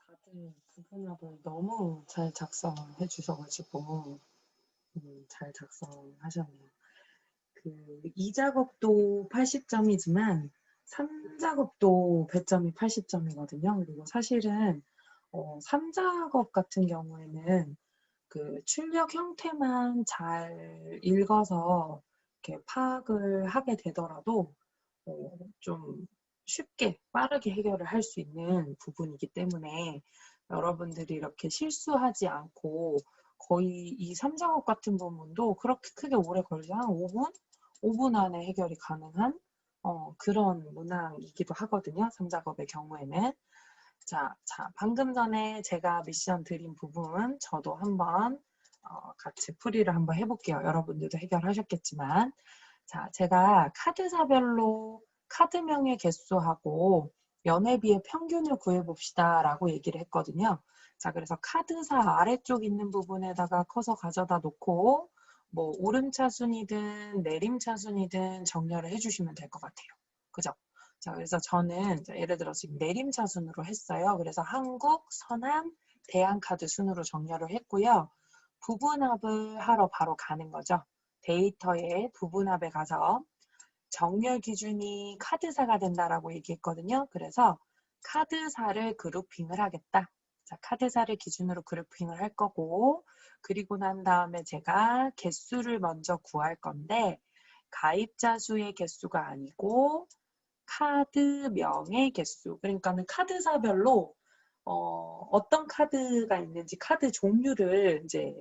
다들 부분합을 너무 잘 작성해 주셔가지고 잘 작성하셨네요. 그 2작업도 80점이지만 3작업도 배점이 80점이거든요. 그리고 사실은 3작업 같은 경우에는 그 출력 형태만 잘 읽어서 이렇게 파악을 하게 되더라도 좀 쉽게 빠르게 해결을 할 수 있는 부분이기 때문에 여러분들이 이렇게 실수하지 않고 거의 이 3작업 같은 부분도 그렇게 크게 오래 걸리지 한 5분? 5분 안에 해결이 가능한 그런 문항이기도 하거든요. 3작업의 경우에는. 자, 방금 전에 제가 미션 드린 부분 저도 한번 같이 풀이를 한번 해볼게요. 여러분들도 해결하셨겠지만. 자, 제가 카드사별로 카드명의 개수하고 연회비의 평균을 구해봅시다 라고 얘기를 했거든요. 자, 그래서 카드사 아래쪽 있는 부분에다가 커서 가져다 놓고 뭐 오름차순이든 내림차순이든 정렬을 해주시면 될 것 같아요. 그죠? 자, 그래서 저는 예를 들어 지금 내림차순으로 했어요. 그래서 한국, 서남, 대한카드 순으로 정렬을 했고요. 부분합을 하러 바로 가는 거죠. 데이터에 부분합에 가서 정렬 기준이 카드사가 된다라고 얘기했거든요. 그래서 카드사를 그룹핑을 하겠다. 자, 카드사를 기준으로 그룹핑을 할 거고, 그리고 난 다음에 제가 개수를 먼저 구할 건데, 가입자 수의 개수가 아니고 카드명의 개수. 그러니까는 카드사별로 어떤 카드가 있는지 카드 종류를 이제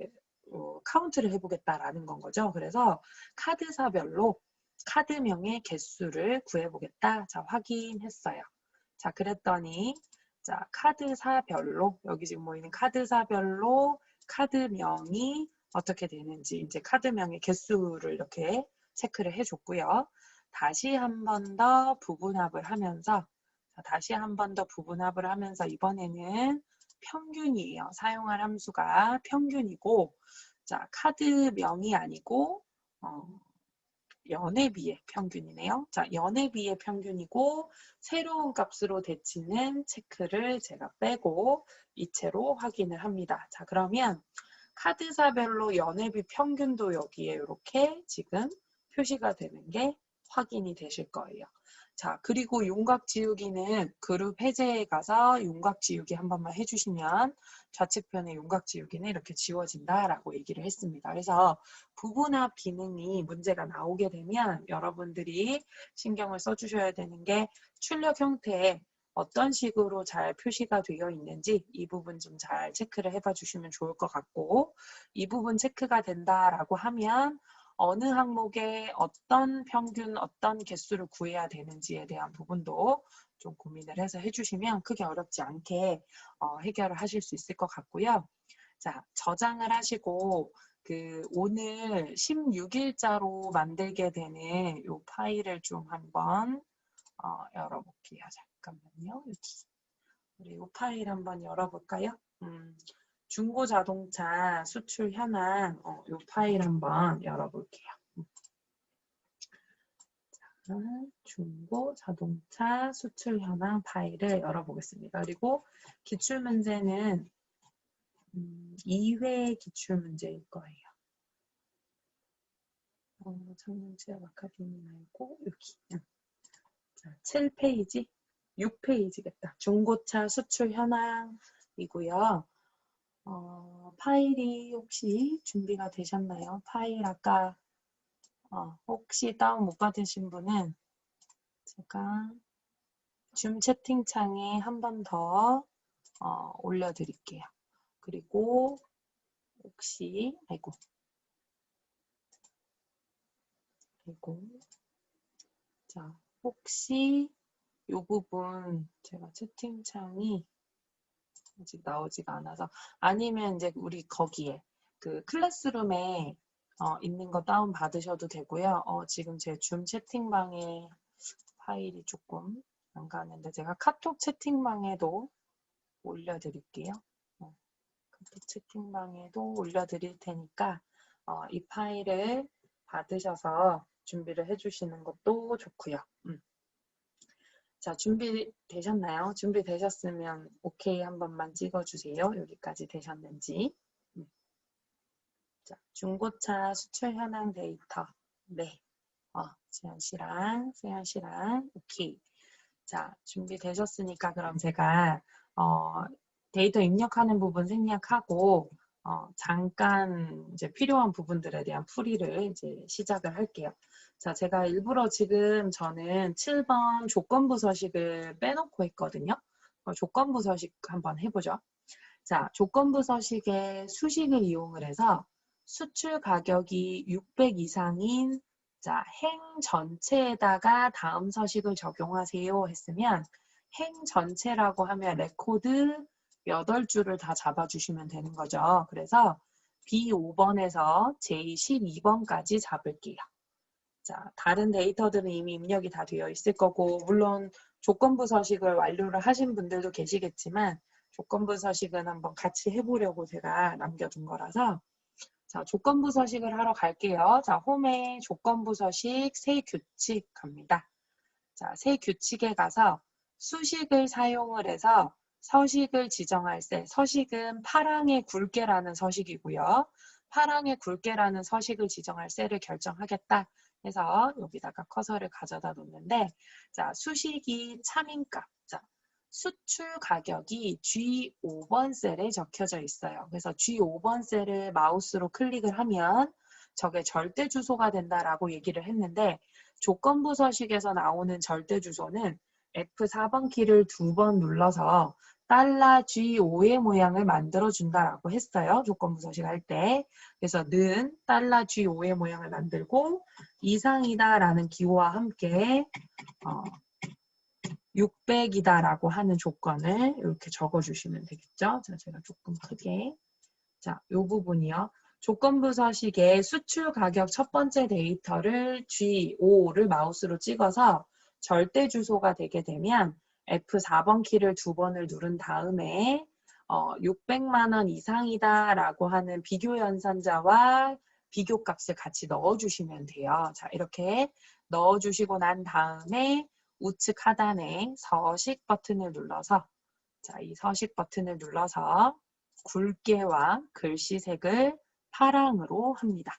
카운트를 해보겠다라는 건 거죠. 그래서 카드사별로 카드명의 개수를 구해보겠다. 자, 확인했어요. 자, 그랬더니 자, 카드사별로 여기 지금 보이는 카드사별로 카드명이 어떻게 되는지 이제 카드명의 개수를 이렇게 체크를 해줬고요. 다시 한 번 더 부분합을 하면서 다시 한 번 더 부분합을 하면서 이번에는 평균이에요. 사용할 함수가 평균이고 자, 카드명이 아니고 연회비의 평균이네요. 자, 연회비의 평균이고 새로운 값으로 대치는 체크를 제가 빼고 이체로 확인을 합니다. 자, 그러면 카드사별로 연회비 평균도 여기에 이렇게 지금 표시가 되는 게 확인이 되실 거예요. 자, 그리고 윤곽 지우기는 그룹 해제에 가서 윤곽 지우기 한 번만 해주시면 좌측편의 윤곽 지우기는 이렇게 지워진다라고 얘기를 했습니다. 그래서 부분합 기능이 문제가 나오게 되면 여러분들이 신경을 써주셔야 되는 게 출력 형태에 어떤 식으로 잘 표시가 되어 있는지 이 부분 좀 잘 체크를 해봐 주시면 좋을 것 같고 이 부분 체크가 된다라고 하면 어느 항목에 어떤 평균, 어떤 개수를 구해야 되는지에 대한 부분도 좀 고민을 해서 해주시면 크게 어렵지 않게 해결을 하실 수 있을 것 같고요. 자, 저장을 하시고 오늘 16일자로 만들게 되는 이 파일을 좀 한번 열어볼게요. 잠깐만요. 여기. 우리 이 파일 한번 열어볼까요? 중고자동차 수출 현황 이 파일 한번 열어볼게요. 자, 중고자동차 수출 현황 파일을 열어보겠습니다. 그리고 기출문제는 2회 기출문제일 거예요. 청년체험 아카데미 말고 여기 자, 7페이지, 6페이지겠다. 중고차 수출 현황이고요. 파일이 혹시 준비가 되셨나요? 파일 아까 혹시 다운 못 받으신 분은 제가 줌 채팅창에 한 번 더 올려드릴게요. 그리고 혹시 자, 혹시 이 부분 제가 채팅창이 아직 나오지가 않아서 아니면 이제 우리 거기에 그 클래스룸에 있는 거 다운 받으셔도 되고요. 지금 제 줌 채팅방에 파일이 조금 안 가는데 제가 카톡 채팅방에도 올려드릴게요. 카톡 채팅방에도 올려드릴 테니까 이 파일을 받으셔서 준비를 해주시는 것도 좋고요. 자, 준비되셨나요? 준비되셨으면 오케이 한 번만 찍어주세요. 여기까지 되셨는지. 자, 중고차 수출 현황 데이터. 네. 수연 씨랑 오케이. 자, 준비되셨으니까 그럼 제가 데이터 입력하는 부분 생략하고 잠깐 이제 필요한 부분들에 대한 풀이를 이제 시작을 할게요. 자, 제가 일부러 지금 저는 7번 조건부 서식을 빼놓고 했거든요. 조건부 서식 한번 해보죠. 자, 조건부 서식의 수식을 이용을 해서 수출 가격이 600 이상인 자, 행 전체에다가 다음 서식을 적용하세요 했으면 행 전체라고 하면 레코드 8줄을 다 잡아주시면 되는 거죠. 그래서 B5번에서 J12번까지 잡을게요. 자, 다른 데이터들은 이미 입력이 다 되어 있을 거고 물론 조건부 서식을 완료를 하신 분들도 계시겠지만 조건부 서식은 한번 같이 해보려고 제가 남겨둔 거라서 자, 조건부 서식을 하러 갈게요. 자, 홈에 조건부 서식 새 규칙 갑니다. 자, 새 규칙에 가서 수식을 사용을 해서 서식을 지정할 때 서식은 파랑의 굵게라는 서식이고요. 파랑의 굵게라는 서식을 지정할 셀을 결정하겠다 해서 여기다가 커서를 가져다 놓는데 자, 수식이 참인값. 자, 수출 가격이 G5번 셀에 적혀져 있어요. 그래서 G5번 셀을 마우스로 클릭을 하면 저게 절대 주소가 된다라고 얘기를 했는데 조건부 서식에서 나오는 절대 주소는 F4번 키를 2번 눌러서 $G5의 모양을 만들어 준다라고 했어요. 조건부 서식 할 때. 그래서 는 $G5의 모양을 만들고 이상이다라는 기호와 함께 600이다라고 하는 조건을 이렇게 적어주시면 되겠죠. 자, 제가 조금 크게. 자, 이 부분이요. 조건부 서식의 수출 가격 첫 번째 데이터를 G5를 마우스로 찍어서 절대 주소가 되게 되면 F4번 키를 2번을 누른 다음에 600만 원 이상이다 라고 하는 비교 연산자와 비교값을 같이 넣어주시면 돼요. 자, 이렇게 넣어주시고 난 다음에 우측 하단에 서식 버튼을 눌러서 자, 이 서식 버튼을 눌러서 굵게와 글씨색을 파랑으로 합니다.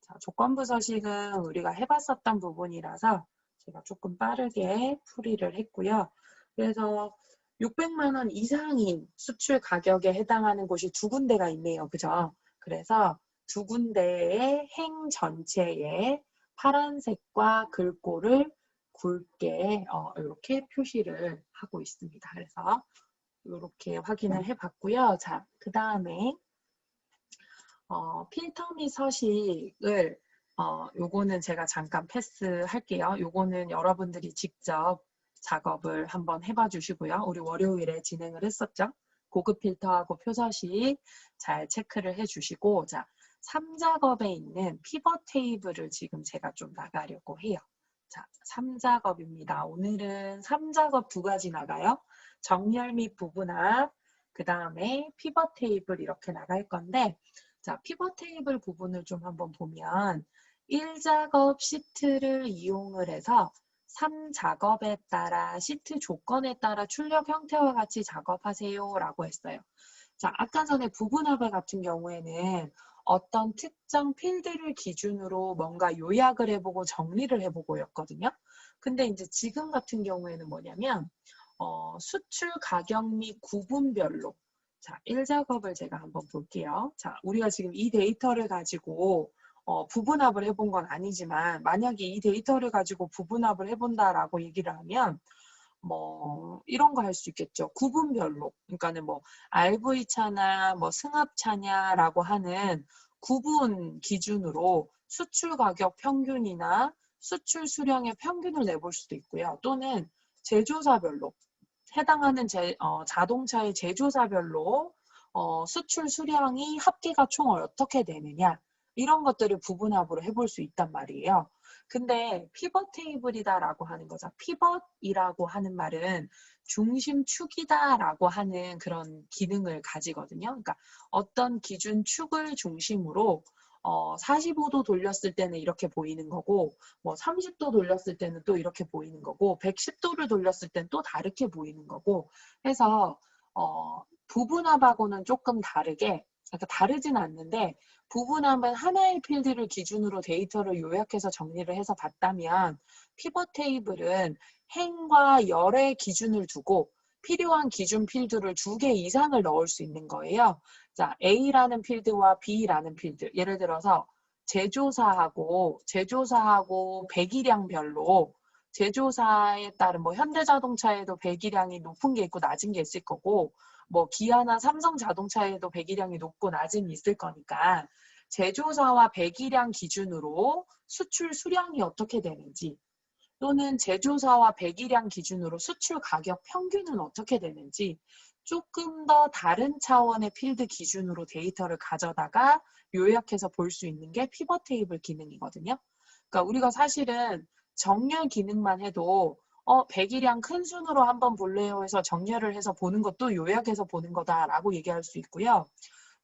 자, 조건부 서식은 우리가 해봤었던 부분이라서 제가 조금 빠르게 풀이를 했고요. 그래서 600만 원 이상인 수출 가격에 해당하는 곳이 2군데가 있네요. 그죠? 그래서 2군데의 행 전체에 파란색과 글꼴을 굵게 이렇게 표시를 하고 있습니다. 그래서 이렇게 확인을 해봤고요. 자, 그 다음에 필터 및 서식을 요거는 제가 잠깐 패스할게요. 요거는 여러분들이 직접 작업을 한번 해봐 주시고요. 우리 월요일에 진행을 했었죠. 고급 필터하고 표서식 잘 체크를 해주시고 자, 3작업에 있는 피벗 테이블을 지금 제가 좀 나가려고 해요. 자, 3작업입니다. 오늘은 3작업 2가지 나가요. 정렬 및 부분합, 그 다음에 피벗 테이블 이렇게 나갈 건데 자, 피벗 테이블 부분을 좀 한번 보면 1작업 시트를 이용을 해서 3작업에 따라 시트 조건에 따라 출력 형태와 같이 작업하세요 라고 했어요. 자, 아까 전에 부분합을 같은 경우에는 어떤 특정 필드를 기준으로 뭔가 요약을 해보고 정리를 해보고 였거든요. 근데 이제 지금 같은 경우에는 뭐냐면 수출 가격 및 구분별로 자, 1작업을 제가 한번 볼게요. 자, 우리가 지금 이 데이터를 가지고 부분합을 해본 건 아니지만 만약에 이 데이터를 가지고 부분합을 해본다라고 얘기를 하면 뭐 이런 거 할 수 있겠죠. 구분별로. 그러니까는 뭐 RV차나 뭐 승합차냐라고 하는 구분 기준으로 수출 가격 평균이나 수출 수량의 평균을 내볼 수도 있고요. 또는 제조사별로 해당하는 자동차의 제조사별로 수출 수량이 합계가 총 어떻게 되느냐 이런 것들을 부분합으로 해볼 수 있단 말이에요. 근데 피벗 테이블이다라고 하는 거죠. 피벗이라고 하는 말은 중심축이다라고 하는 그런 기능을 가지거든요. 그러니까 어떤 기준 축을 중심으로 45도 돌렸을 때는 이렇게 보이는 거고, 뭐 30도 돌렸을 때는 또 이렇게 보이는 거고, 110도를 돌렸을 때는 또 다르게 보이는 거고, 해서 부분합하고는 조금 다르게, 그러니까 다르진 않는데, 부분합은 하나의 필드를 기준으로 데이터를 요약해서 정리를 해서 봤다면, 피벗 테이블은 행과 열의 기준을 두고 필요한 기준 필드를 2개 이상을 넣을 수 있는 거예요. 자, A라는 필드와 B라는 필드. 예를 들어서 제조사하고 배기량별로 제조사에 따른 뭐 현대자동차에도 배기량이 높은 게 있고 낮은 게 있을 거고 뭐 기아나 삼성자동차에도 배기량이 높고 낮은 게 있을 거니까 제조사와 배기량 기준으로 수출 수량이 어떻게 되는지 또는 제조사와 배기량 기준으로 수출 가격 평균은 어떻게 되는지 조금 더 다른 차원의 필드 기준으로 데이터를 가져다가 요약해서 볼 수 있는 게 피벗 테이블 기능이거든요. 그러니까 우리가 사실은 정렬 기능만 해도 배기량 큰 순으로 한번 볼래요 해서 정렬을 해서 보는 것도 요약해서 보는 거다라고 얘기할 수 있고요.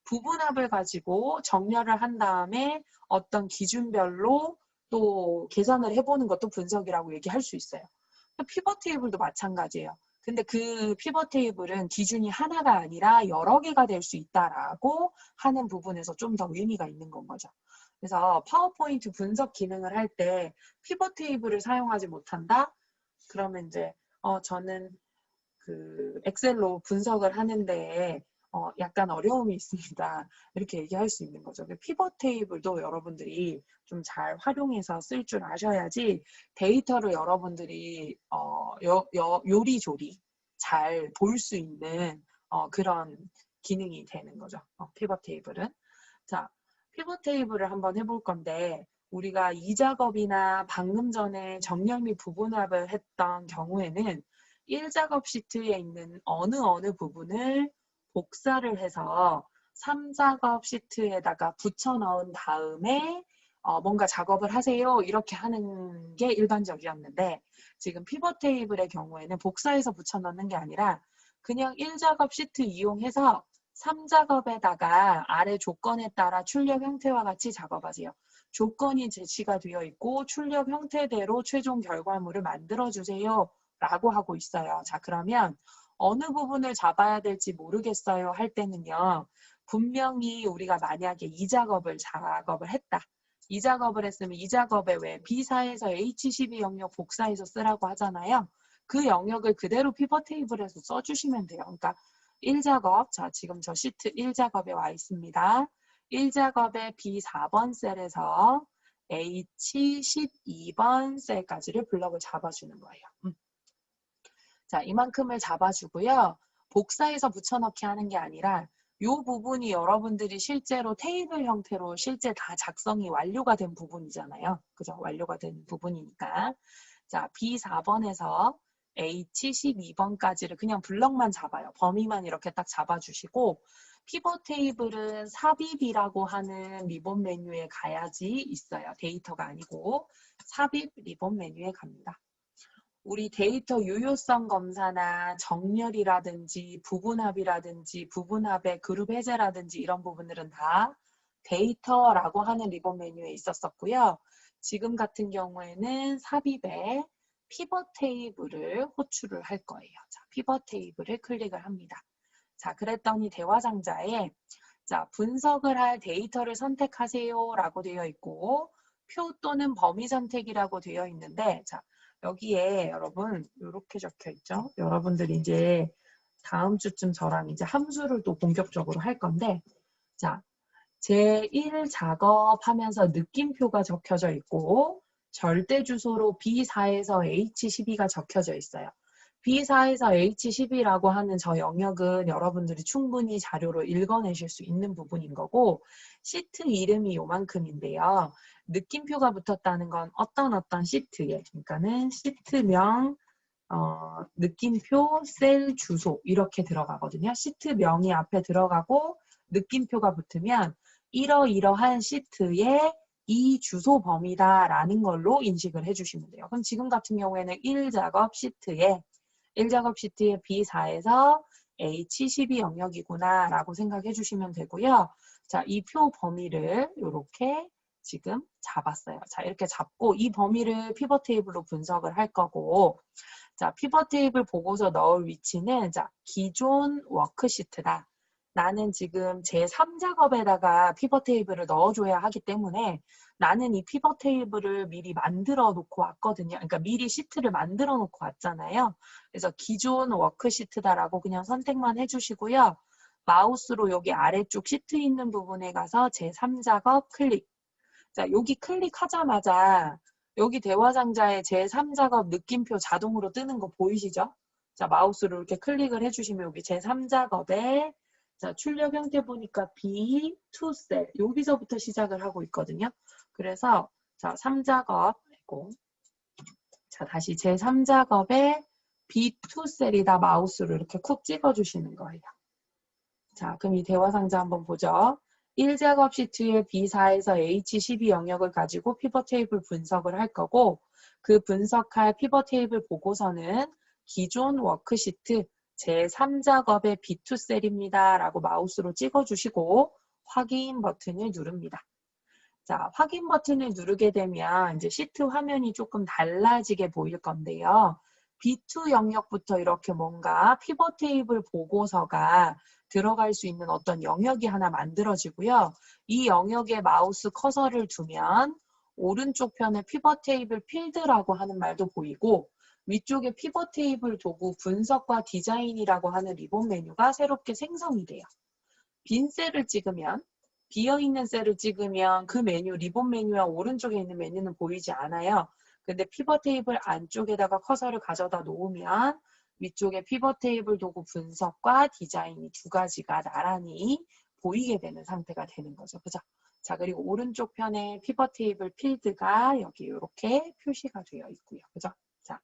부분합을 가지고 정렬을 한 다음에 어떤 기준별로 또 계산을 해보는 것도 분석이라고 얘기할 수 있어요. 피벗 테이블도 마찬가지예요. 근데 그 피벗 테이블은 기준이 하나가 아니라 여러 개가 될 수 있다라고 하는 부분에서 좀 더 의미가 있는 건 거죠. 그래서 파워포인트 분석 기능을 할 때 피벗 테이블을 사용하지 못한다? 그러면 이제 저는 그 엑셀로 분석을 하는데 약간 어려움이 있습니다. 이렇게 얘기할 수 있는 거죠. 피벗 테이블도 여러분들이 좀 잘 활용해서 쓸 줄 아셔야지 데이터를 여러분들이 요리조리 잘 볼 수 있는 그런 기능이 되는 거죠. 피벗 테이블은. 자, 피벗 테이블을 한번 해볼 건데 우리가 이 작업이나 방금 전에 정렬 및 부분합을 했던 경우에는 1작업 시트에 있는 어느 부분을 복사를 해서 3작업 시트에다가 붙여 넣은 다음에 뭔가 작업을 하세요. 이렇게 하는 게 일반적이었는데 지금 피벗 테이블의 경우에는 복사해서 붙여 넣는 게 아니라 그냥 1작업 시트 이용해서 3작업에다가 아래 조건에 따라 출력 형태와 같이 작업하세요. 조건이 제시가 되어 있고 출력 형태대로 최종 결과물을 만들어주세요. 라고 하고 있어요. 자, 그러면 어느 부분을 잡아야 될지 모르겠어요 할 때는요. 분명히 우리가 만약에 이 작업을 했다. 이 작업을 했으면 이 작업에 왜 B사에서 H12 영역 복사해서 쓰라고 하잖아요. 그 영역을 그대로 피벗 테이블에서 써주시면 돼요. 그러니까 1작업, 자 지금 저 시트 1작업에 와 있습니다. 1작업의 B4번 셀에서 H12번 셀까지를 블럭을 잡아주는 거예요. 자, 이만큼을 잡아주고요. 복사해서 붙여넣기 하는 게 아니라 이 부분이 여러분들이 실제로 테이블 형태로 실제 다 작성이 완료가 된 부분이잖아요. 그죠? 완료가 된 부분이니까. 자, B4번에서 H12번까지를 그냥 블럭만 잡아요. 범위만 이렇게 딱 잡아주시고 피벗 테이블은 삽입이라고 하는 리본 메뉴에 가야지 있어요. 데이터가 아니고 삽입 리본 메뉴에 갑니다. 우리 데이터 유효성 검사나 정렬이라든지 부분합이라든지 부분합의 그룹 해제라든지 이런 부분들은 다 데이터라고 하는 리본 메뉴에 있었었고요. 지금 같은 경우에는 삽입에 피벗 테이블을 호출을 할 거예요. 자, 피벗 테이블을 클릭을 합니다. 자, 그랬더니 대화 상자에 자, 분석을 할 데이터를 선택하세요 라고 되어 있고 표 또는 범위 선택이라고 되어 있는데 자, 여기에 여러분 이렇게 적혀 있죠. 여러분들이 이제 다음 주쯤 저랑 이제 함수를 또 본격적으로 할 건데 자, 제1 작업하면서 느낌표가 적혀져 있고 절대 주소로 B4에서 H12가 적혀져 있어요. B4에서 H12라고 하는 저 영역은 여러분들이 충분히 자료로 읽어내실 수 있는 부분인 거고 시트 이름이 요만큼인데요. 느낌표가 붙었다는 건 어떤 시트에 그러니까는 시트명 느낌표 셀 주소 이렇게 들어가거든요. 시트명이 앞에 들어가고 느낌표가 붙으면 이러이러한 시트의 이 주소 범위다라는 걸로 인식을 해주시면 돼요. 그럼 지금 같은 경우에는 1작업 시트에 B4에서 H12 영역이구나 라고 생각해 주시면 되고요. 자, 이 표 범위를 이렇게 지금 잡았어요. 자, 이렇게 잡고 이 범위를 피벗 테이블로 분석을 할 거고, 자, 피벗 테이블 보고서 넣을 위치는, 자, 기존 워크시트다. 나는 지금 제 3작업에다가 피벗 테이블을 넣어줘야 하기 때문에 나는 이 피벗 테이블을 미리 만들어 놓고 왔거든요. 그러니까 미리 시트를 만들어 놓고 왔잖아요. 그래서 기존 워크시트다라고 그냥 선택만 해주시고요. 마우스로 여기 아래쪽 시트 있는 부분에 가서 제 3작업 클릭. 자, 여기 클릭하자마자 여기 대화상자에 제 3작업 느낌표 자동으로 뜨는 거 보이시죠? 자, 마우스로 이렇게 클릭을 해주시면 여기 제 3작업에 자, 출력 형태 보니까 B2 셀 여기서부터 시작을 하고 있거든요. 그래서 자, 3작업 자, 다시 제 3작업에 B2 셀이다 마우스로 이렇게 쿡 찍어주시는 거예요. 자, 그럼 이 대화상자 한번 보죠. 1작업 시트의 B4에서 H12 영역을 가지고 피벗 테이블 분석을 할 거고 그 분석할 피벗 테이블 보고서는 기존 워크시트 제3작업의 B2 셀입니다. 라고 마우스로 찍어주시고 확인 버튼을 누릅니다. 자, 확인 버튼을 누르게 되면 이제 시트 화면이 조금 달라지게 보일 건데요. B2 영역부터 이렇게 뭔가 피벗 테이블 보고서가 들어갈 수 있는 어떤 영역이 하나 만들어지고요. 이 영역에 마우스 커서를 두면 오른쪽 편에 피벗 테이블 필드라고 하는 말도 보이고 위쪽에 피벗 테이블 도구 분석과 디자인이라고 하는 리본 메뉴가 새롭게 생성이 돼요. 빈 셀을 찍으면 비어있는 셀을 찍으면 그 메뉴, 리본 메뉴와 오른쪽에 있는 메뉴는 보이지 않아요. 근데 피벗 테이블 안쪽에다가 커서를 가져다 놓으면 위쪽에 피벗 테이블 도구 분석과 디자인이 두 가지가 나란히 보이게 되는 상태가 되는 거죠. 그죠? 자, 그리고 오른쪽 편에 피벗 테이블 필드가 여기 이렇게 표시가 되어 있고요. 그죠? 자,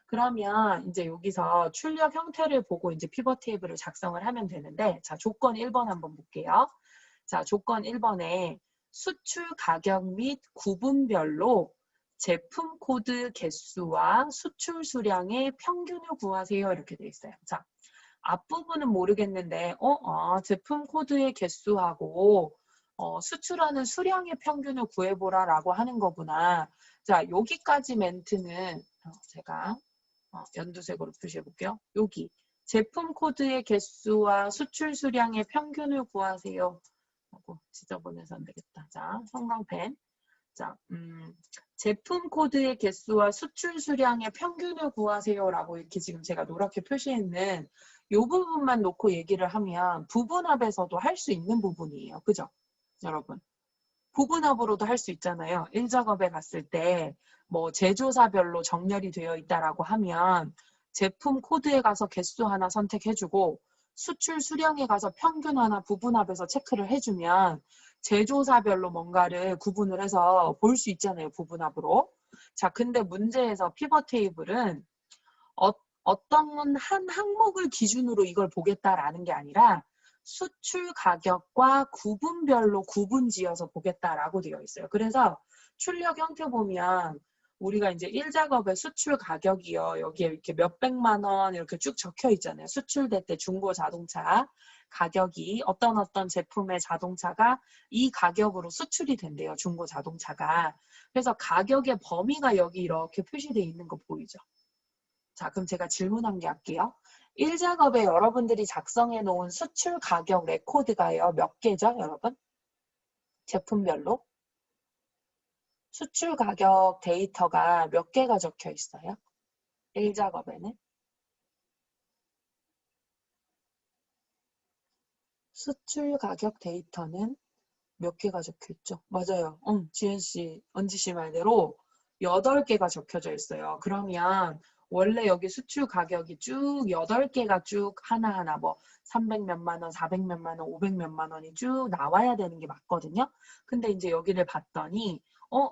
그러면 이제 여기서 출력 형태를 보고 이제 피벗 테이블을 작성을 하면 되는데, 자, 조건 1번 한번 볼게요. 자, 조건 1번에 수출 가격 및 구분별로 제품 코드 개수와 수출 수량의 평균을 구하세요. 이렇게 돼 있어요. 자, 앞부분은 모르겠는데, 제품 코드의 개수하고 수출하는 수량의 평균을 구해보라 라고 하는 거구나. 자, 여기까지 멘트는 제가 연두색으로 표시해 볼게요. 여기 제품 코드의 개수와 수출 수량의 평균을 구하세요. 하고 지저분해서 안 되겠다. 자, 형광펜. 자, 제품 코드의 개수와 수출 수량의 평균을 구하세요라고 이렇게 지금 제가 노랗게 표시했는 이 부분만 놓고 얘기를 하면 부분합에서도 할 수 있는 부분이에요. 그죠? 여러분. 부분합으로도 할 수 있잖아요. 1작업에 갔을 때 뭐 제조사별로 정렬이 되어 있다라고 하면 제품 코드에 가서 개수 하나 선택해주고 수출 수량에 가서 평균 하나 부분합에서 체크를 해주면 제조사별로 뭔가를 구분을 해서 볼 수 있잖아요. 부분합으로. 자, 근데 문제에서 피벗 테이블은 어떤 한 항목을 기준으로 이걸 보겠다라는 게 아니라 수출 가격과 구분별로 구분지어서 보겠다라고 되어 있어요. 그래서 출력 형태 보면 우리가 이제 1작업의 수출 가격이요. 여기에 이렇게 몇백만 원 이렇게 쭉 적혀 있잖아요. 수출될 때 중고 자동차 가격이 어떤 제품의 자동차가 이 가격으로 수출이 된대요. 중고 자동차가. 그래서 가격의 범위가 여기 이렇게 표시되어 있는 거 보이죠? 자, 그럼 제가 질문 한 개 할게요. 1작업에 여러분들이 작성해 놓은 수출 가격 레코드가요. 몇 개죠, 여러분? 제품별로? 수출 가격 데이터가 몇 개가 적혀 있어요? 1작업에는? 수출 가격 데이터는 몇 개가 적혀 있죠? 맞아요. 지은 씨, 은지 씨 말대로 8개가 적혀져 있어요. 그러면 원래 여기 수출 가격이 쭉 8개가 쭉 하나하나 뭐 300 몇만 원, 400 몇만 원, 500 몇만 원이 쭉 나와야 되는 게 맞거든요. 근데 이제 여기를 봤더니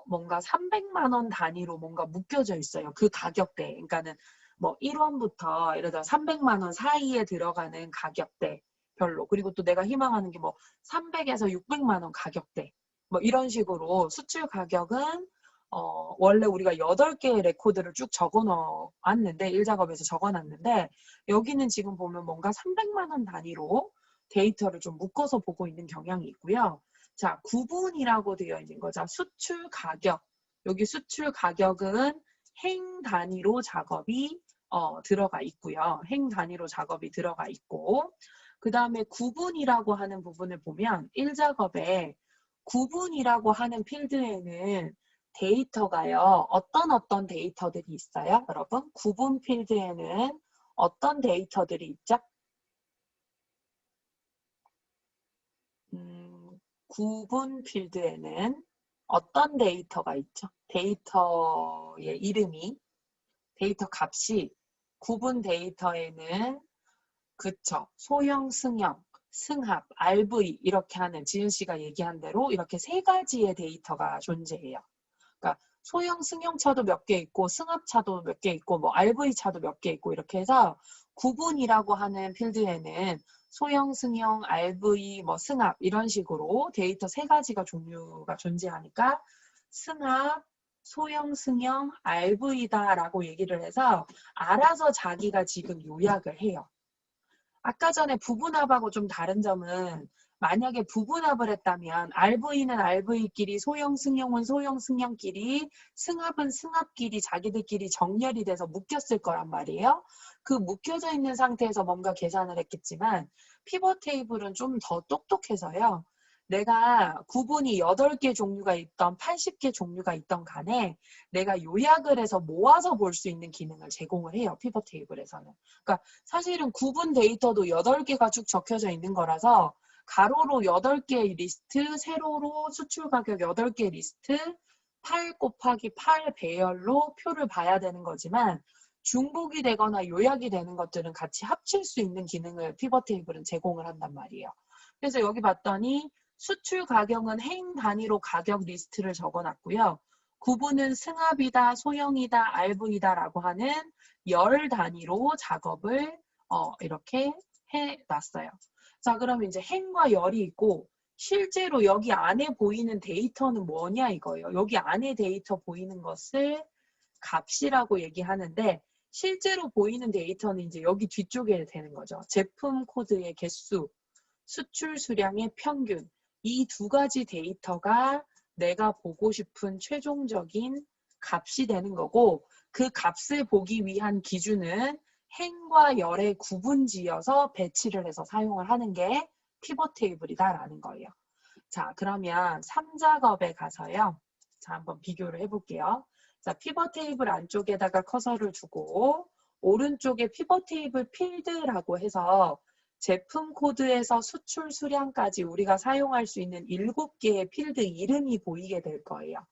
뭔가 300만 원 단위로 뭔가 묶여져 있어요. 그 가격대. 그러니까는 뭐 1원부터 예를 들어 300만 원 사이에 들어가는 가격대 별로. 그리고 또 내가 희망하는 게 뭐 300에서 600만 원 가격대. 뭐 이런 식으로 수출 가격은 원래 우리가 8개의 레코드를 쭉 적어 놨는데 1작업에서 적어 놨는데 여기는 지금 보면 뭔가 300만 원 단위로 데이터를 좀 묶어서 보고 있는 경향이 있고요. 자, 구분이라고 되어 있는 거죠. 수출 가격. 여기 수출 가격은 행 단위로 작업이 들어가 있고요. 행 단위로 작업이 들어가 있고, 그 다음에 구분이라고 하는 부분을 보면 1작업에 구분이라고 하는 필드에는 데이터가요. 어떤 데이터들이 있어요? 여러분, 구분 필드에는 어떤 데이터들이 있죠? 구분 필드에는 어떤 데이터가 있죠? 데이터의 이름이, 데이터 값이 구분 데이터에는 그쵸. 소형, 승형, 승합, RV 이렇게 하는 지은 씨가 얘기한 대로 이렇게 세 가지의 데이터가 존재해요. 그러니까 소형, 승형차도 몇 개 있고 승합차도 몇 개 있고 뭐 RV차도 몇 개 있고 이렇게 해서 구분이라고 하는 필드에는 소형, 승형, RV, 뭐 승합 이런 식으로 데이터 세 가지가 종류가 존재하니까 승합, 소형, 승형, RV다라고 얘기를 해서 알아서 자기가 지금 요약을 해요. 아까 전에 부분합하고 좀 다른 점은 만약에 부분합을 했다면 RV는 RV끼리, 소형, 승형은 소형, 승형끼리, 승합은 승합끼리 자기들끼리 정렬이 돼서 묶였을 거란 말이에요. 그 묶여져 있는 상태에서 뭔가 계산을 했겠지만 피벗 테이블은 좀 더 똑똑해서요. 내가 구분이 8개 종류가 있던 80개 종류가 있던 간에 내가 요약을 해서 모아서 볼 수 있는 기능을 제공을 해요. 피벗 테이블에서는. 그러니까 사실은 구분 데이터도 8개가 쭉 적혀져 있는 거라서 가로로 8개의 리스트, 세로로 수출 가격 8개 리스트, 8 곱하기 8 배열로 표를 봐야 되는 거지만 중복이 되거나 요약이 되는 것들은 같이 합칠 수 있는 기능을 피벗 테이블은 제공을 한단 말이에요. 그래서 여기 봤더니 수출 가격은 행 단위로 가격 리스트를 적어놨고요. 구분은 승합이다, 소형이다, RV다라고 하는 열 단위로 작업을 이렇게 해놨어요. 자, 그럼 이제 행과 열이 있고 실제로 여기 안에 보이는 데이터는 뭐냐 이거예요. 여기 안에 데이터 보이는 것을 값이라고 얘기하는데 실제로 보이는 데이터는 이제 여기 뒤쪽에 되는 거죠. 제품 코드의 개수, 수출 수량의 평균, 이 두 가지 데이터가 내가 보고 싶은 최종적인 값이 되는 거고 그 값을 보기 위한 기준은 행과 열의 구분지어서 배치를 해서 사용을 하는 게 피벗 테이블이다라는 거예요. 자, 그러면 3작업에 가서요. 자, 한번 비교를 해볼게요. 자, 피벗 테이블 안쪽에다가 커서를 두고 오른쪽에 피벗 테이블 필드라고 해서 제품 코드에서 수출 수량까지 우리가 사용할 수 있는 7개의 필드 이름이 보이게 될 거예요.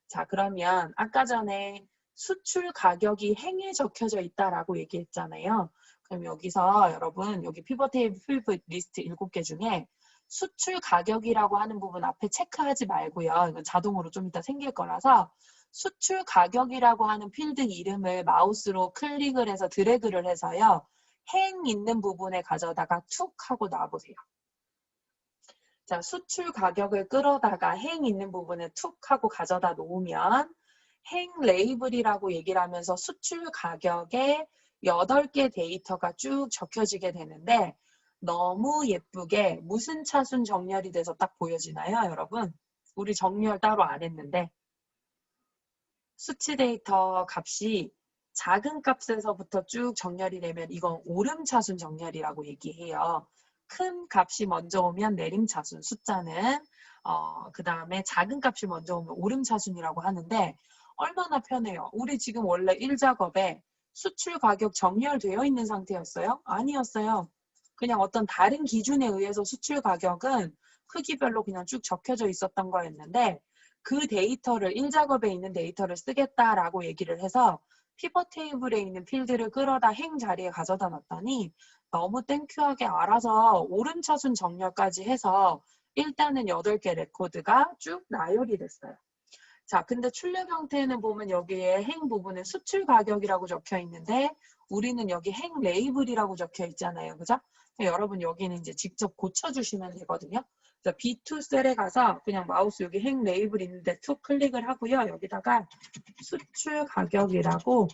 자, 그러면 아까 전에 수출 가격이 행에 적혀져 있다라고 얘기했잖아요. 그럼 여기서 여러분 여기 피벗 테이블 필드 리스트 7개 중에 수출 가격이라고 하는 부분 앞에 체크하지 말고요. 이건 자동으로 좀 이따 생길 거라서 수출 가격이라고 하는 필드 이름을 마우스로 클릭을 해서 드래그를 해서요. 행 있는 부분에 가져다가 툭 하고 놔보세요. 자, 수출 가격을 끌어다가 행 있는 부분에 툭 하고 가져다 놓으면 행 레이블이라고 얘기를 하면서 수출 가격에 8개 데이터가 쭉 적혀지게 되는데 너무 예쁘게 무슨 차순 정렬이 돼서 딱 보여지나요, 여러분? 우리 정렬 따로 안 했는데 수치 데이터 값이 작은 값에서부터 쭉 정렬이 되면 이건 오름차순 정렬이라고 얘기해요. 큰 값이 먼저 오면 내림차순 숫자는 그 다음에 작은 값이 먼저 오면 오름차순이라고 하는데 얼마나 편해요. 우리 지금 원래 1작업에 수출 가격 정렬되어 있는 상태였어요? 아니었어요. 그냥 어떤 다른 기준에 의해서 수출 가격은 크기별로 그냥 쭉 적혀져 있었던 거였는데 그 데이터를 1작업에 있는 데이터를 쓰겠다라고 얘기를 해서 피벗 테이블에 있는 필드를 끌어다 행 자리에 가져다 놨더니 너무 땡큐하게 알아서 오름차순 정렬까지 해서 일단은 8개 레코드가 쭉 나열이 됐어요. 자, 근데 출력 형태는 보면 여기에 행 부분에 수출 가격이라고 적혀 있는데 우리는 여기 행 레이블이라고 적혀 있잖아요. 그죠? 여러분 여기는 이제 직접 고쳐주시면 되거든요. B2 셀에 가서 그냥 마우스 여기 행 레이블 있는데 툭 클릭을 하고요. 여기다가 수출 가격이라고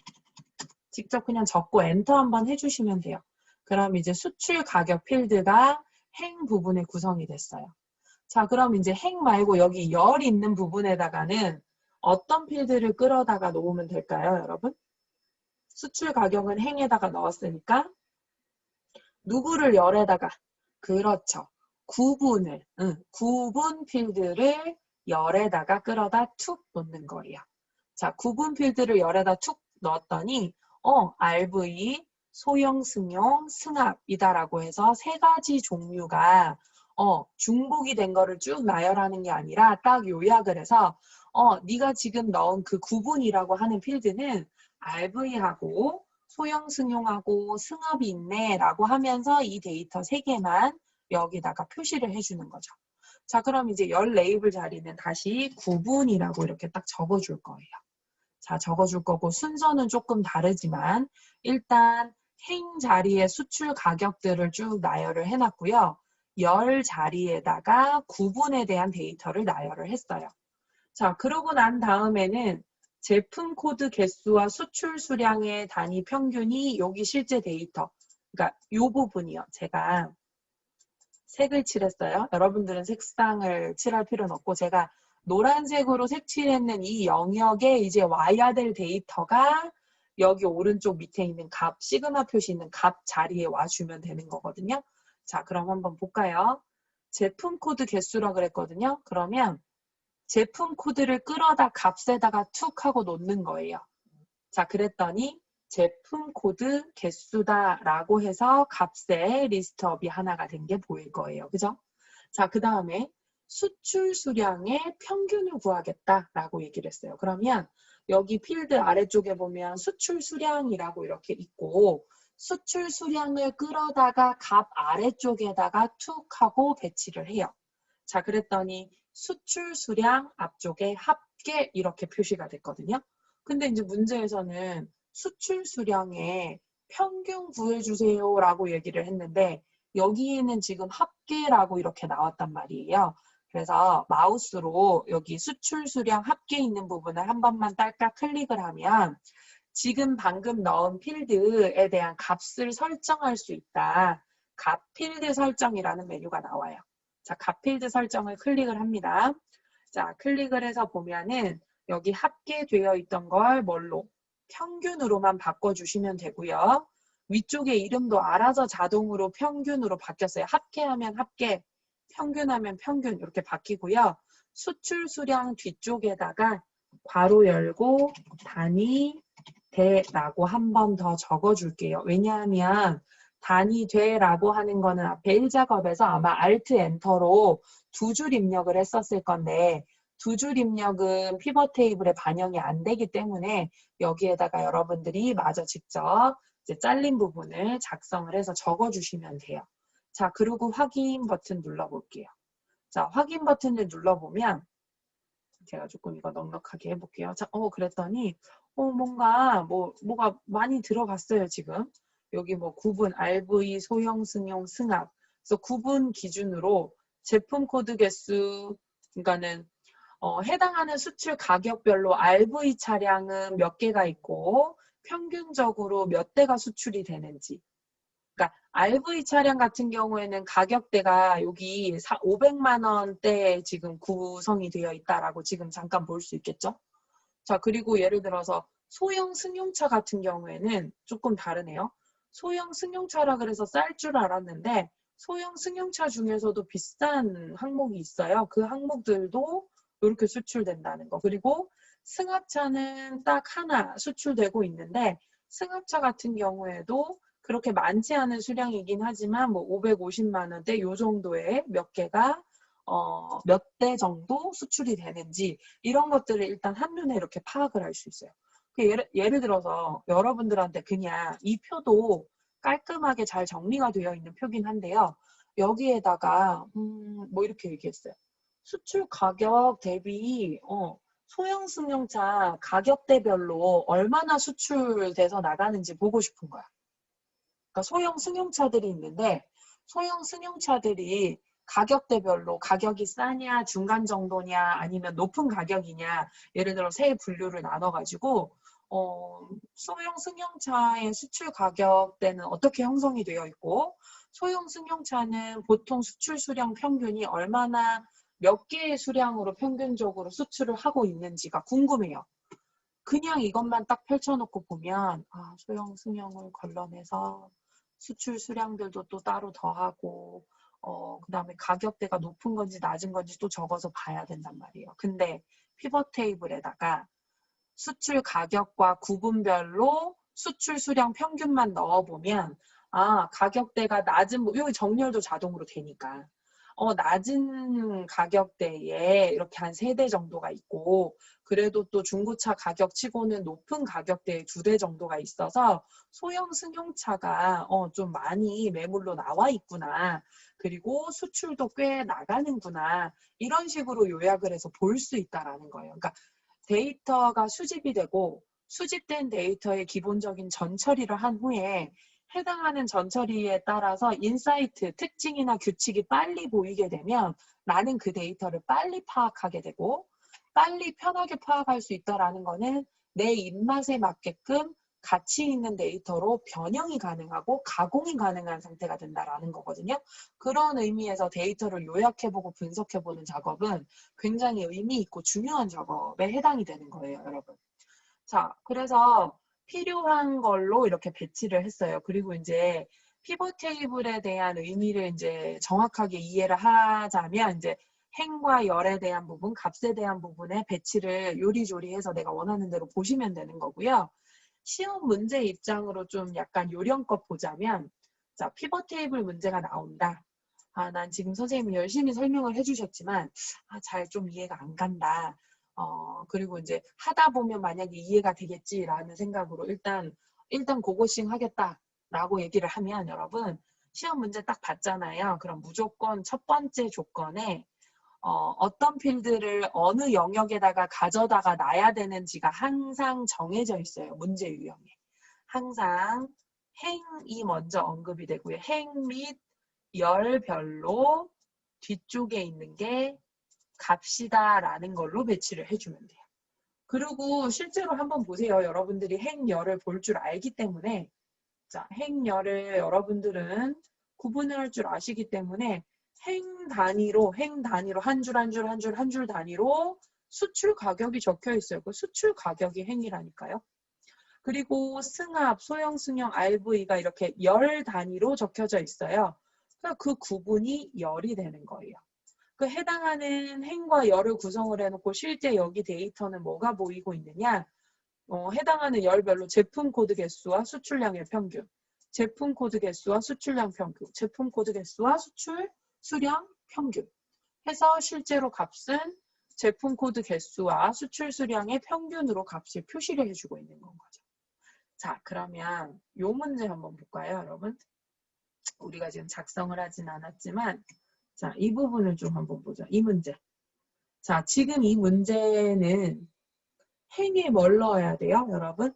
직접 그냥 적고 엔터 한번 해주시면 돼요. 그럼 이제 수출 가격 필드가 행 부분에 구성이 됐어요. 자, 그럼 이제 행 말고 여기 열 있는 부분에다가는 어떤 필드를 끌어다가 놓으면 될까요, 여러분? 수출 가격은 행에다가 넣었으니까 누구를 열에다가? 그렇죠. 구분 필드를 열에다가 끌어다 툭 놓는 거예요. 자, 구분 필드를 열에다 툭 넣었더니 RV, 소형 승용, 승합이다라고 해서 세 가지 종류가 중복이 된 거를 쭉 나열하는 게 아니라 딱 요약을 해서 네가 지금 넣은 그 구분이라고 하는 필드는 RV하고 소형 승용하고 승합이 있네 라고 하면서 이 데이터 3개만 여기다가 표시를 해주는 거죠. 자, 그럼 이제 열 레이블 자리는 다시 구분이라고 이렇게 딱 적어줄 거예요. 자, 적어줄 거고 순서는 조금 다르지만 일단 행 자리에 수출 가격들을 쭉 나열을 해놨고요. 열 자리에다가 구분에 대한 데이터를 나열을 했어요. 자, 그러고 난 다음에는 제품 코드 개수와 수출 수량의 단위 평균이 여기 실제 데이터. 그러니까 이 부분이요. 제가 색을 칠했어요. 여러분들은 색상을 칠할 필요는 없고 제가 노란색으로 색칠했는 이 영역에 이제 와야 될 데이터가 여기 오른쪽 밑에 있는 값, 시그마 표시 있는 값 자리에 와주면 되는 거거든요. 자, 그럼 한번 볼까요? 제품 코드 개수라고 그랬거든요. 그러면 제품 코드를 끌어다 값에다가 툭 하고 놓는 거예요. 자, 그랬더니 제품 코드 개수다라고 해서 값의 리스트업이 하나가 된 게 보일 거예요. 그죠? 자, 그 다음에 수출 수량의 평균을 구하겠다라고 얘기를 했어요. 그러면 여기 필드 아래쪽에 보면 수출 수량이라고 이렇게 있고 수출 수량을 끌어다가 값 아래쪽에다가 툭 하고 배치를 해요. 자, 그랬더니 수출 수량 앞쪽에 합계 이렇게 표시가 됐거든요. 근데 이제 문제에서는 수출 수량의 평균 구해주세요 라고 얘기를 했는데 여기에는 지금 합계라고 이렇게 나왔단 말이에요. 그래서 마우스로 여기 수출 수량 합계 있는 부분을 한 번만 딸깍 클릭을 하면 지금 방금 넣은 필드에 대한 값을 설정할 수 있다. 값 필드 설정이라는 메뉴가 나와요. 자, 값 필드 설정을 클릭을 합니다. 자, 클릭을 해서 보면은 여기 합계되어 있던 걸 뭘로? 평균으로만 바꿔주시면 되고요. 위쪽에 이름도 알아서 자동으로 평균으로 바뀌었어요. 합계하면 합계, 평균하면 평균 이렇게 바뀌고요. 수출 수량 뒤쪽에다가 괄호 열고 단위 대라고 한 번 더 적어줄게요. 왜냐하면 단위 되라고 하는 거는 앞에 1작업에서 아마 Alt 엔터로 2줄 입력을 했었을 건데 2줄 입력은 피벗 테이블에 반영이 안 되기 때문에 여기에다가 여러분들이 마저 직접 이제 잘린 부분을 작성을 해서 적어주시면 돼요. 자, 그리고 확인 버튼 눌러볼게요. 자, 확인 버튼을 눌러보면 제가 조금 이거 넉넉하게 해볼게요. 자, 그랬더니 뭐가 많이 들어갔어요, 지금. 여기 뭐 구분, RV, 소형, 승용, 승합. 그래서 구분 기준으로 제품 코드 개수, 그러니까는 해당하는 수출 가격별로 RV 차량은 몇 개가 있고 평균적으로 몇 대가 수출이 되는지. 그러니까 RV 차량 같은 경우에는 가격대가 여기 500만 원대에 지금 구성이 되어 있다라고 지금 잠깐 볼 수 있겠죠? 자, 그리고 예를 들어서 소형 승용차 같은 경우에는 조금 다르네요. 소형 승용차라 그래서 쌀 줄 알았는데 소형 승용차 중에서도 비싼 항목이 있어요. 그 항목들도 이렇게 수출된다는 거. 그리고 승합차는 딱 하나 수출되고 있는데 승합차 같은 경우에도 그렇게 많지 않은 수량이긴 하지만 뭐 550만 원대 요 정도의 몇 개가 몇 대 정도 수출이 되는지 이런 것들을 일단 한눈에 이렇게 파악을 할 수 있어요. 예를 들어서 여러분들한테 그냥 이 표도 깔끔하게 잘 정리가 되어 있는 표긴 한데요. 여기에다가 뭐 이렇게 얘기했어요. 수출 가격 대비 소형 승용차 가격대별로 얼마나 수출돼서 나가는지 보고 싶은 거야. 그러니까 소형 승용차들이 있는데 소형 승용차들이 가격대별로 가격이 싸냐, 중간 정도냐, 아니면 높은 가격이냐, 예를 들어 세 분류를 나눠가지고 소형 승용차의 수출 가격대는 어떻게 형성이 되어 있고, 소형 승용차는 보통 수출 수량 평균이 얼마나 몇 개의 수량으로 평균적으로 수출을 하고 있는지가 궁금해요. 그냥 이것만 딱 펼쳐놓고 보면 소형 승용을 걸러내서 수출 수량들도 또 따로 더하고 그다음에 가격대가 높은 건지 낮은 건지 또 적어서 봐야 된단 말이에요. 근데 피벗 테이블에다가 수출 가격과 구분별로 수출 수량 평균만 넣어보면 가격대가 낮은 여기 정렬도 자동으로 되니까 낮은 가격대에 이렇게 한 3대 정도가 있고 그래도 또 중고차 가격치고는 높은 가격대에 2대 정도가 있어서 소형 승용차가 좀 많이 매물로 나와 있구나. 그리고 수출도 꽤 나가는구나. 이런 식으로 요약을 해서 볼 수 있다라는 거예요. 그러니까 데이터가 수집이 되고 수집된 데이터의 기본적인 전처리를 한 후에 해당하는 전처리에 따라서 인사이트, 특징이나 규칙이 빨리 보이게 되면 나는 그 데이터를 빨리 파악하게 되고 빨리 편하게 파악할 수 있다는 거는 내 입맛에 맞게끔 가치 있는 데이터로 변형이 가능하고 가공이 가능한 상태가 된다라는 거거든요. 그런 의미에서 데이터를 요약해보고 분석해보는 작업은 굉장히 의미 있고 중요한 작업에 해당이 되는 거예요, 여러분. 자, 그래서 필요한 걸로 이렇게 배치를 했어요. 그리고 이제 피벗 테이블에 대한 의미를 이제 정확하게 이해를 하자면 이제 행과 열에 대한 부분, 값에 대한 부분에 배치를 요리조리해서 내가 원하는 대로 보시면 되는 거고요. 시험 문제 입장으로 좀 약간 요령껏 보자면 자, 피벗 테이블 문제가 나온다. 난 지금 선생님이 열심히 설명을 해주셨지만 잘 좀 이해가 안 간다. 그리고 이제 하다 보면 만약에 이해가 되겠지라는 생각으로 일단 고고싱 하겠다라고 얘기를 하면 여러분 시험 문제 딱 봤잖아요. 그럼 무조건 첫 번째 조건에 어떤 필드를 어느 영역에다가 가져다가 놔야 되는지가 항상 정해져 있어요. 문제 유형에. 항상 행이 먼저 언급이 되고요. 행 및 열별로 뒤쪽에 있는 게 값이다라는 걸로 배치를 해주면 돼요. 그리고 실제로 한번 보세요. 여러분들이 행열을 볼 줄 알기 때문에 자, 행열을 여러분들은 구분을 할 줄 아시기 때문에 행 단위로 한 줄 한 줄 단위로 수출 가격이 적혀 있어요. 그 수출 가격이 행이라니까요. 그리고 승합, 소형 승용, RV가 이렇게 열 단위로 적혀져 있어요. 그러니까 그 구분이 열이 되는 거예요. 그 해당하는 행과 열을 구성을 해놓고 실제 여기 데이터는 뭐가 보이고 있느냐? 해당하는 열별로 제품 코드 개수와 수출량의 평균, 제품 코드 개수와 수출량 평균, 제품 코드 개수와 수량 평균 해서 실제로 값은 제품 코드 개수와 수출 수량의 평균으로 값을 표시를 해주고 있는 건 거죠. 자, 그러면 이 문제 한번 볼까요, 여러분? 우리가 지금 작성을 하진 않았지만 자, 이 부분을 좀 한번 보자. 이 문제. 자, 지금 이 문제는 행에 뭘 넣어야 돼요, 여러분?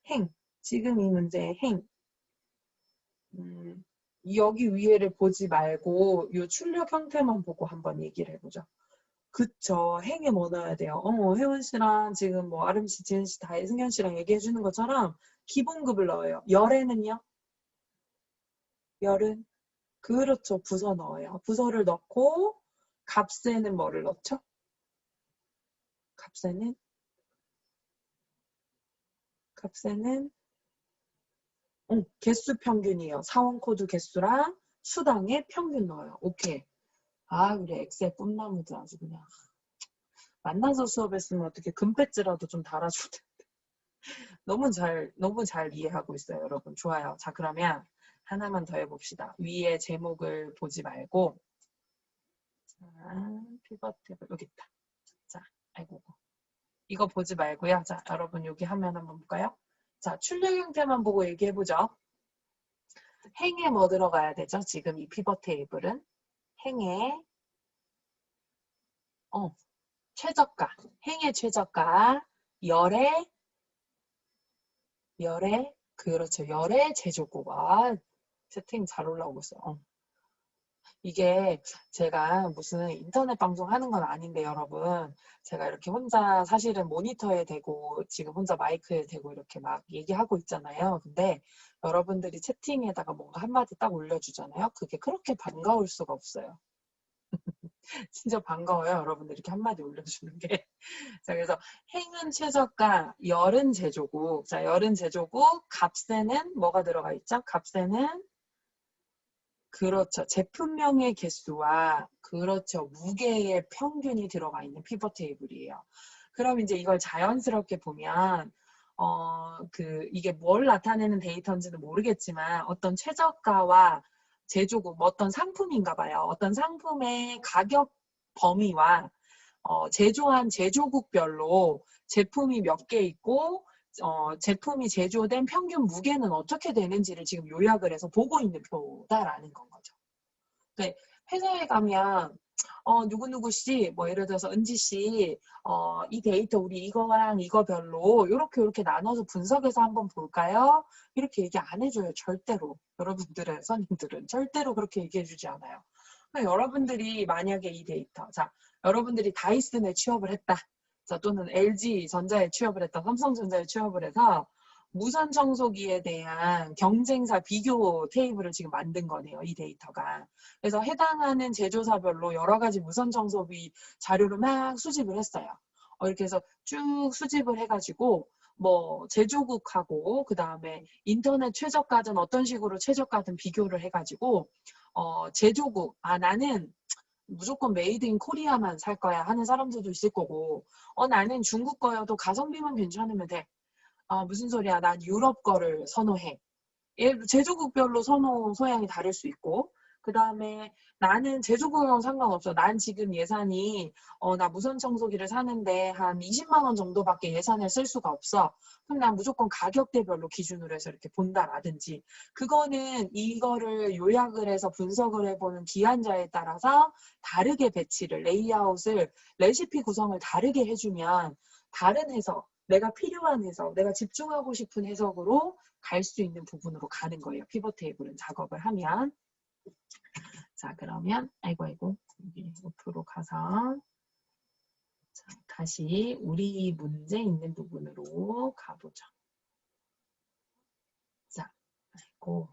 행. 지금 이 문제의 행. 여기 위에를 보지 말고 이 출력 형태만 보고 한번 얘기를 해보죠. 그쵸. 행에 뭐 넣어야 돼요? 혜원 씨랑 지금 뭐 아름 씨, 지은 씨, 다 승현 씨랑 얘기해 주는 것처럼 기본급을 넣어요. 열에는요? 열은? 그렇죠. 부서 넣어요. 부서를 넣고 값에는 뭐를 넣죠? 값에는 개수 평균이에요. 사원 코드 개수랑 수당의 평균 넣어요. 오케이. 우리 엑셀 꿈나무도 아주 그냥. 만나서 수업했으면 어떻게 금배지라도 좀 달아줄 텐데. 너무 잘 이해하고 있어요, 여러분. 좋아요. 자, 그러면 하나만 더 해봅시다. 위에 제목을 보지 말고. 자, 피벗 탭을 여기 있다. 자, 아이고. 이거 보지 말고요. 자, 여러분 여기 화면 한번 볼까요? 자, 출력 형태만 보고 얘기해보죠. 행에 뭐 들어가야 되죠? 지금 이 피벗 테이블은 행에 최저가, 행의 최저가, 열의 그렇죠. 열의 제조국. 세팅 잘 올라오고 있어요. 이게 제가 무슨 인터넷 방송 하는 건 아닌데 여러분, 제가 이렇게 혼자 사실은 모니터에 대고 지금 혼자 마이크에 대고 이렇게 막 얘기하고 있잖아요. 근데 여러분들이 채팅에다가 뭔가 한마디 딱 올려주잖아요. 그게 그렇게 반가울 수가 없어요. 진짜 반가워요. 여러분들 이렇게 한마디 올려주는 게. 자, 그래서 행은 최저가, 열은 제조국. 자, 열은 제조국, 값세는 뭐가 들어가 있죠? 값세는 그렇죠. 제품명의 개수와 그렇죠. 무게의 평균이 들어가 있는 피벗 테이블이에요. 그럼 이제 이걸 자연스럽게 보면 이게 뭘 나타내는 데이터인지는 모르겠지만 어떤 최저가와 제조국, 뭐 어떤 상품인가 봐요. 어떤 상품의 가격 범위와 제조한 제조국별로 제품이 몇 개 있고 제품이 제조된 평균 무게는 어떻게 되는지를 지금 요약을 해서 보고 있는 표다라는 건 거죠. 네, 회사에 가면 누구누구 씨, 뭐 예를 들어서 은지 씨, 이 데이터 우리 이거랑 이거별로 이렇게 나눠서 분석해서 한번 볼까요? 이렇게 얘기 안 해줘요, 절대로. 여러분들은, 선임들은 절대로 그렇게 얘기해주지 않아요. 그러니까 여러분들이 만약에 이 데이터, 자, 여러분들이 다이슨에 취업을 했다. 자, 또는 LG전자에 취업을 했다. 삼성전자에 취업을 해서 무선 청소기에 대한 경쟁사 비교 테이블을 지금 만든 거네요, 이 데이터가. 그래서 해당하는 제조사별로 여러 가지 무선 청소기 자료를 막 수집을 했어요. 이렇게 해서 쭉 수집을 해가지고 뭐 제조국하고 그 다음에 인터넷 최저가든 어떤 식으로 최저가든 비교를 해가지고 제조국, 나는 무조건 메이드 인 코리아만 살 거야 하는 사람들도 있을 거고 나는 중국 거여도 가성비만 괜찮으면 돼. 무슨 소리야, 난 유럽 거를 선호해. 제조국별로 선호 소양이 다를 수 있고 그 다음에 나는 제조국은 상관없어. 난 지금 예산이 나 무선 청소기를 사는데 한 20만 원 정도밖에 예산을 쓸 수가 없어. 그럼 난 무조건 가격대별로 기준으로 해서 이렇게 본다라든지 그거는 이거를 요약을 해서 분석을 해보는 기한자에 따라서 다르게 배치를 레이아웃을 레시피 구성을 다르게 해주면 다른 해석 내가 필요한 해석, 내가 집중하고 싶은 해석으로 갈 수 있는 부분으로 가는 거예요. 피벗 테이블은 작업을 하면. 자, 그러면 아이고 여기 옆으로 가서 자, 다시 우리 문제 있는 부분으로 가보죠. 자, 아이고.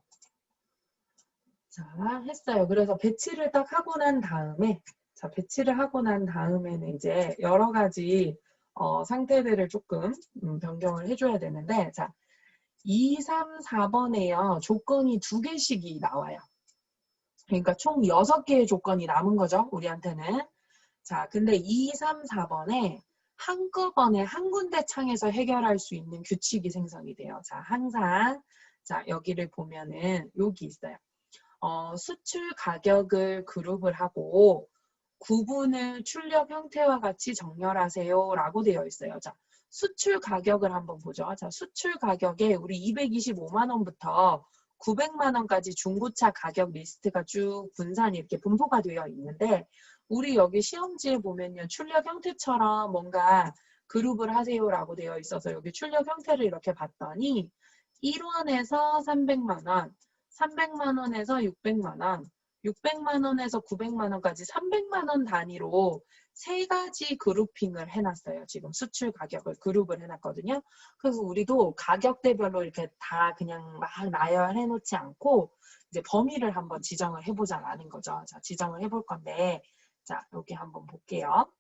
자, 했어요. 그래서 배치를 딱 하고 난 다음에 자, 배치를 하고 난 다음에는 이제 여러 가지 상태들을 조금 변경을 해줘야 되는데 자, 2, 3, 4번에요. 조건이 2개씩이 나와요. 그러니까 총 6개의 조건이 남은 거죠. 우리한테는. 자, 근데 2, 3, 4번에 한꺼번에 한 군데 창에서 해결할 수 있는 규칙이 생성이 돼요. 자, 항상 자, 여기를 보면은 여기 있어요. 수출 가격을 그룹을 하고 구분을 출력 형태와 같이 정렬하세요 라고 되어 있어요. 자, 수출 가격을 한번 보죠. 자, 수출 가격에 우리 225만 원부터 900만 원까지 중고차 가격 리스트가 쭉 분산이 이렇게 분포가 되어 있는데 우리 여기 시험지에 보면요. 출력 형태처럼 뭔가 그룹을 하세요라고 되어 있어서 여기 출력 형태를 이렇게 봤더니 1원에서 300만 원, 300만 원에서 600만 원, 600만 원에서 900만 원까지 300만 원 단위로 세 가지 그룹핑을 해놨어요. 지금 수출 가격을 그룹을 해놨거든요. 그래서 우리도 가격대별로 이렇게 다 그냥 막 나열해 놓지 않고 이제 범위를 한번 지정을 해보자라는 거죠. 자, 지정을 해볼 건데 자, 여기 한번 볼게요.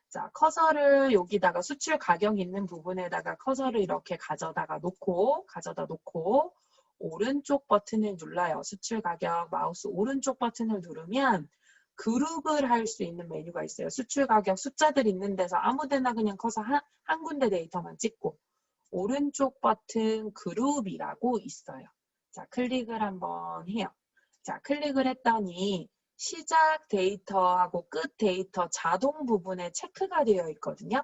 자, 커서를 여기다가 수출 가격 있는 부분에다가 커서를 이렇게 가져다 놓고 오른쪽 버튼을 눌러요. 수출 가격 마우스 오른쪽 버튼을 누르면 그룹을 할 수 있는 메뉴가 있어요. 수출 가격 숫자들 있는 데서 아무 데나 그냥 커서 한 군데 데이터만 찍고 오른쪽 버튼 그룹이라고 있어요. 자, 클릭을 한번 해요. 자, 클릭을 했더니 시작 데이터하고 끝 데이터 자동 부분에 체크가 되어 있거든요.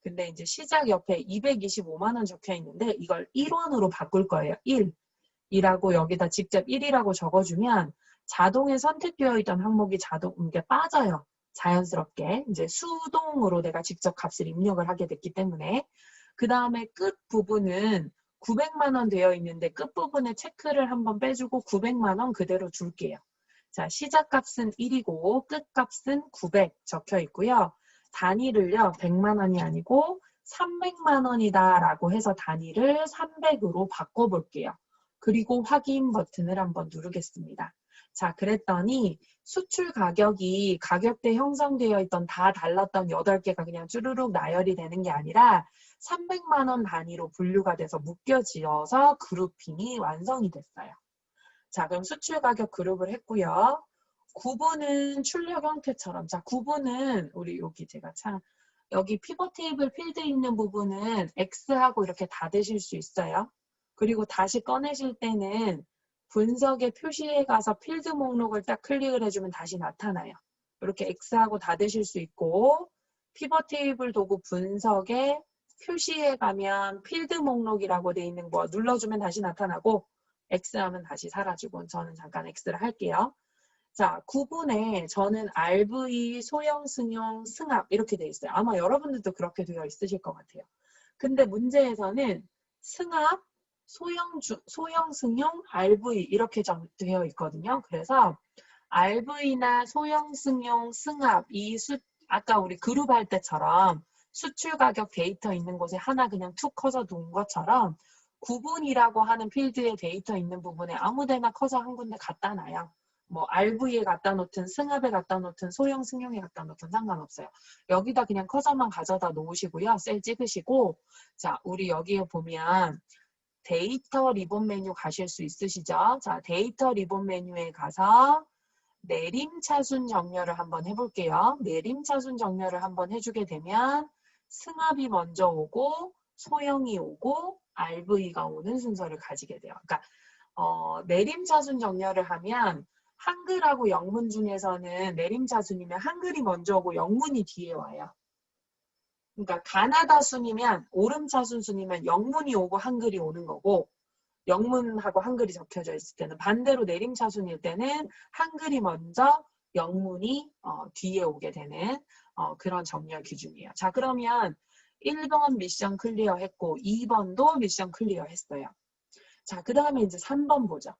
근데 이제 시작 옆에 225만 원 적혀 있는데 이걸 1원으로 바꿀 거예요. 1. 이라고 여기다 직접 1이라고 적어주면 자동에 선택되어 있던 항목이 이게 빠져요. 자연스럽게. 이제 수동으로 내가 직접 값을 입력을 하게 됐기 때문에. 그 다음에 끝 부분은 900만 원 되어 있는데 끝부분에 체크를 한번 빼주고 900만 원 그대로 줄게요. 자, 시작값은 1이고 끝값은 900 적혀 있고요. 단위를요, 100만 원이 아니고 300만 원이다 라고 해서 단위를 300으로 바꿔볼게요. 그리고 확인 버튼을 한번 누르겠습니다. 자, 그랬더니 수출 가격이 가격대 형성되어 있던 다 달랐던 8개가 그냥 쭈루룩 나열이 되는 게 아니라 300만 원 단위로 분류가 돼서 묶여지어서 그룹핑이 완성이 됐어요. 자, 그럼 수출 가격 그룹을 했고요. 구분은 출력 형태처럼. 자, 구분은 우리 여기 제가 여기 피벗 테이블 필드 있는 부분은 X하고 이렇게 닫으실 수 있어요. 그리고 다시 꺼내실 때는 분석의 표시에 가서 필드 목록을 딱 클릭을 해주면 다시 나타나요. 이렇게 X하고 닫으실 수 있고, 피벗 테이블 도구 분석의 표시에 가면 필드 목록이라고 돼 있는 거 눌러주면 다시 나타나고, X하면 다시 사라지고, 저는 잠깐 X를 할게요. 자, 구분에 저는 RV, 소형, 승용, 승합 이렇게 돼 있어요. 아마 여러분들도 그렇게 되어 있으실 것 같아요. 근데 문제에서는 승합, 소형, 승용, RV 이렇게 되어 있거든요. 그래서 RV나 소형, 승용, 승합 아까 우리 그룹 할 때처럼 수출 가격 데이터 있는 곳에 하나 그냥 툭 커서 둔 것처럼 구분이라고 하는 필드에 데이터 있는 부분에 아무데나 커서 한 군데 갖다 놔요. 뭐 RV에 갖다 놓든 승합에 갖다 놓든 소형, 승용에 갖다 놓든 상관없어요. 여기다 그냥 커서만 가져다 놓으시고요. 셀 찍으시고 자, 우리 여기에 보면 데이터 리본 메뉴 가실 수 있으시죠? 자, 데이터 리본 메뉴에 가서 내림차순 정렬을 한번 해볼게요. 내림차순 정렬을 한번 해주게 되면 승합이 먼저 오고 소형이 오고 RV가 오는 순서를 가지게 돼요. 그러니까 내림차순 정렬을 하면 한글하고 영문 중에서는 내림차순이면 한글이 먼저 오고 영문이 뒤에 와요. 그러니까 가나다 순이면 오름차순 순이면 영문이 오고 한글이 오는 거고 영문하고 한글이 적혀져 있을 때는 반대로 내림차순일 때는 한글이 먼저 영문이 뒤에 오게 되는 그런 정렬 기준이에요. 자, 그러면 1번 미션 클리어 했고 2번도 미션 클리어 했어요. 자, 그 다음에 이제 3번 보죠.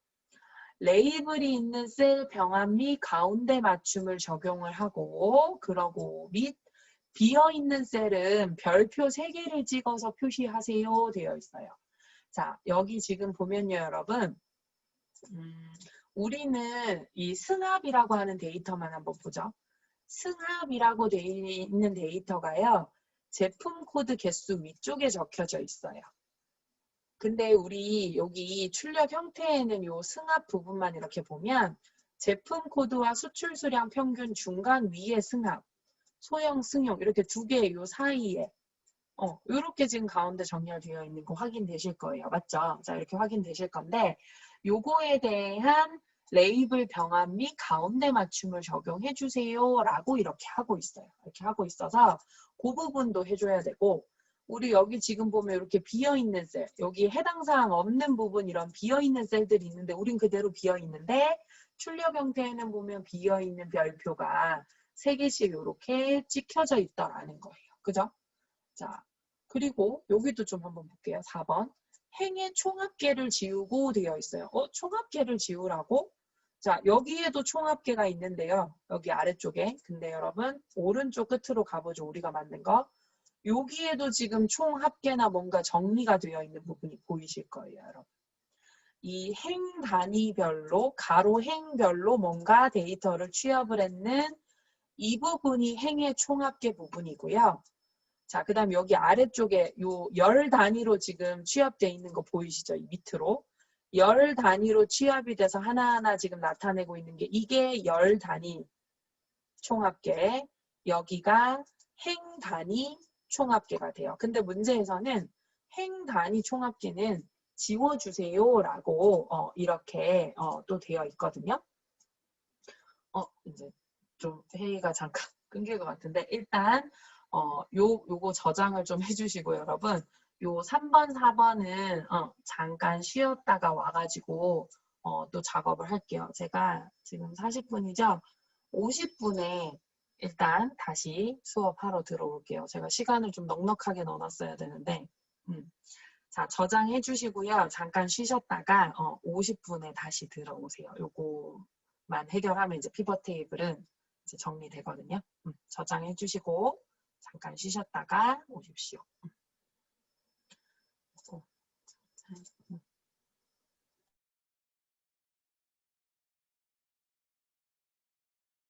레이블이 있는 셀 병합 및 가운데 맞춤을 적용을 하고 그러고 및 비어있는 셀은 별표 3개를 찍어서 표시하세요 되어 있어요. 자, 여기 지금 보면요, 여러분. 우리는 이 승합이라고 하는 데이터만 한번 보죠. 승합이라고 되어 있는 데이터가요. 제품 코드 개수 위쪽에 적혀져 있어요. 근데 우리 여기 출력 형태에는 요 승합 부분만 이렇게 보면 제품 코드와 수출 수량 평균 중간 위에 승합, 소형, 승용 이렇게 두 개 요 사이에 이렇게 지금 가운데 정렬되어 있는 거 확인되실 거예요. 맞죠? 자, 이렇게 확인되실 건데 요거에 대한 레이블 병합 및 가운데 맞춤을 적용해 주세요 라고 이렇게 하고 있어요. 이렇게 하고 있어서 그 부분도 해줘야 되고 우리 여기 지금 보면 이렇게 비어있는 셀, 여기 해당 사항 없는 부분 이런 비어있는 셀들이 있는데 우린 그대로 비어있는데 출력 형태에는 보면 비어있는 별표가 3개씩 이렇게 찍혀져 있다라는 거예요. 그죠? 자, 그리고 여기도 좀 한번 볼게요. 4번. 행의 총합계를 지우고 되어 있어요. 총합계를 지우라고? 자, 여기에도 총합계가 있는데요. 여기 아래쪽에. 근데 여러분, 오른쪽 끝으로 가보죠. 우리가 만든 거. 여기에도 지금 총합계나 뭔가 정리가 되어 있는 부분이 보이실 거예요, 여러분. 이 행 단위별로, 가로 행별로 뭔가 데이터를 취합을 했는 이 부분이 행의 총합계 부분이고요. 자, 그 다음 여기 아래쪽에 요 열 단위로 지금 취합되어 있는 거 보이시죠? 이 밑으로. 열 단위로 취합이 돼서 하나하나 지금 나타내고 있는 게 이게 열 단위 총합계. 여기가 행 단위 총합계가 돼요. 근데 문제에서는 행 단위 총합계는 지워주세요 라고 이렇게 또 되어 있거든요. 이제 좀 회의가 잠깐 끊길 것 같은데 일단 요거 저장을 좀 해주시고 여러분 요 3번 4번은 잠깐 쉬었다가 와가지고 또 작업을 할게요. 제가 지금 40분이죠. 50분에 일단 다시 수업하러 들어올게요. 제가 시간을 좀 넉넉하게 넣어놨어야 되는데 자, 저장해 주시고요. 잠깐 쉬셨다가 50분에 다시 들어오세요. 요거만 부분만 해결하면 이제 피벗 테이블은 이제 정리되거든요. 저장해 주시고 잠깐 쉬셨다가 오십시오.